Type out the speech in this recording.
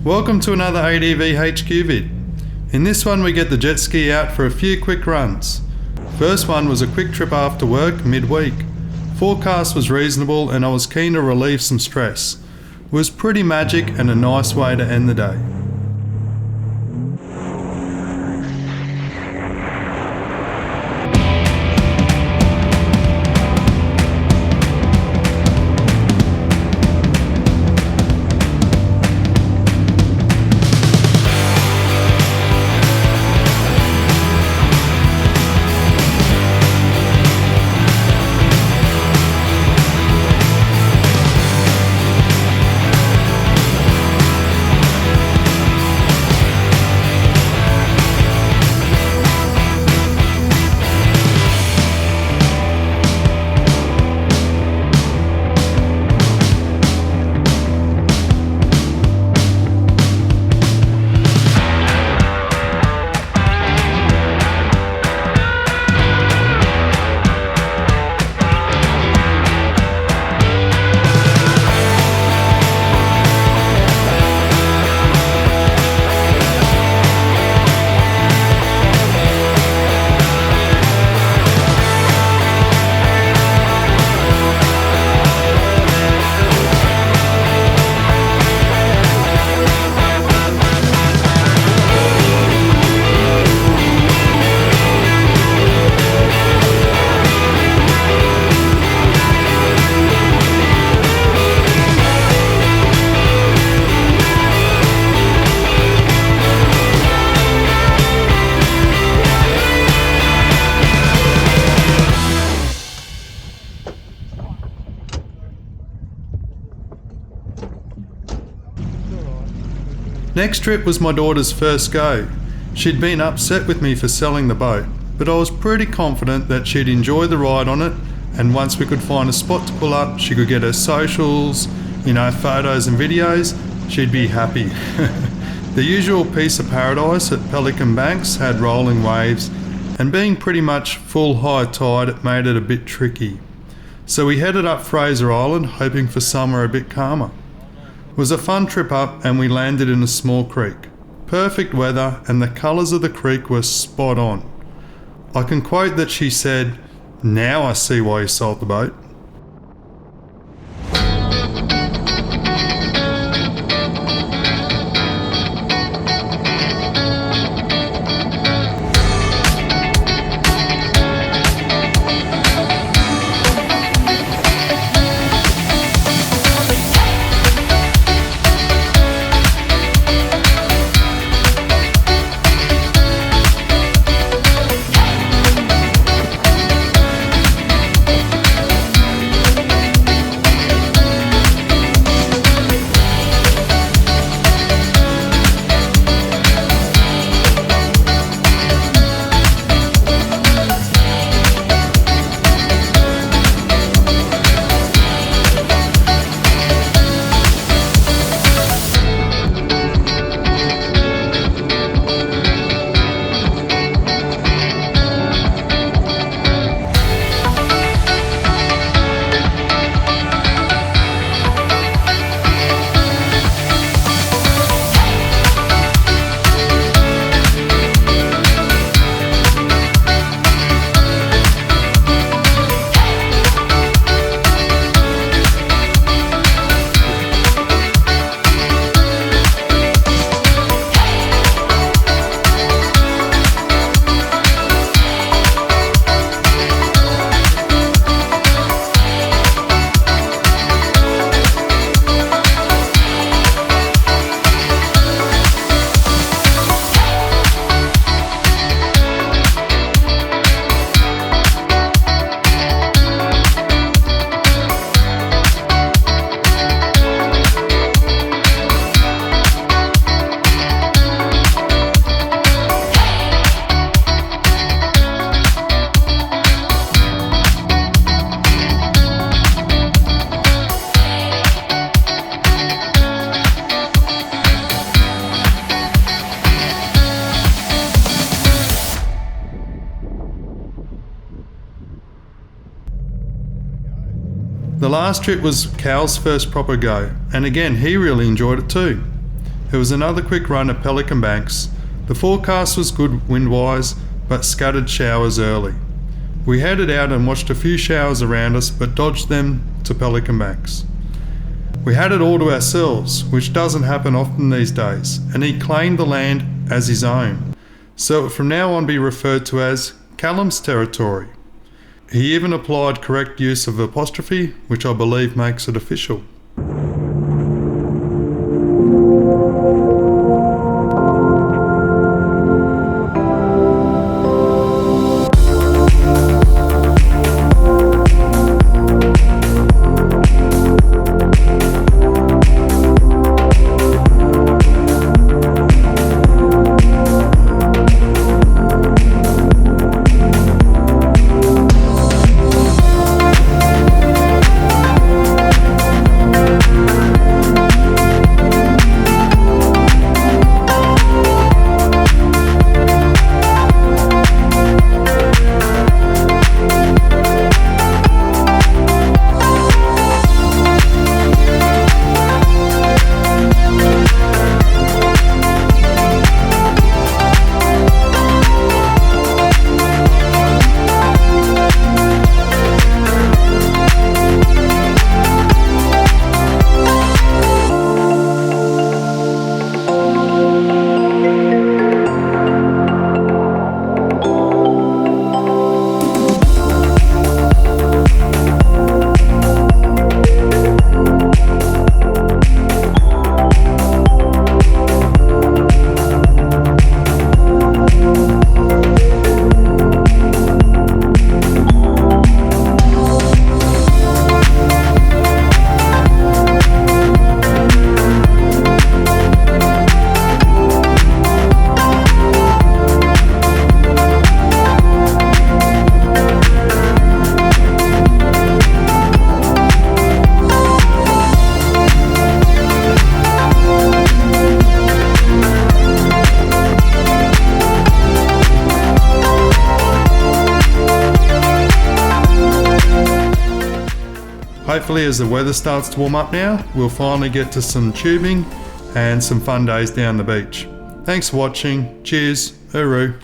Welcome to another ADV HQ vid. In this one we get the jet ski out for a few quick runs. First one was a quick trip after work midweek. Forecast was reasonable and I was keen to relieve some stress. It was pretty magic and a nice way to end the day. Next trip was my daughter's first go. She'd been upset with me for selling the boat, but I was pretty confident that she'd enjoy the ride on it, and once we could find a spot to pull up, she could get her socials, photos and videos, she'd be happy. The usual piece of paradise at Pelican Banks had rolling waves, and being pretty much full high tide, it made it a bit tricky. So we headed up Fraser Island, hoping for somewhere a bit calmer. It was a fun trip up and we landed in a small creek. Perfect weather and the colours of the creek were spot on. I can quote that she said, "Now I see why you sold the boat." The last trip was Cal's first proper go, and again he really enjoyed it too. It was another quick run at Pelican Banks. The forecast was good wind-wise, but scattered showers early. We headed out and watched a few showers around us, but dodged them to Pelican Banks. We had it all to ourselves, which doesn't happen often these days, and he claimed the land as his own, so it would from now on be referred to as Callum's territory. He even applied correct use of apostrophe, which I believe makes it official. Hopefully as the weather starts to warm up now, we'll finally get to some tubing and some fun days down the beach. Thanks for watching. Cheers. Hooroo.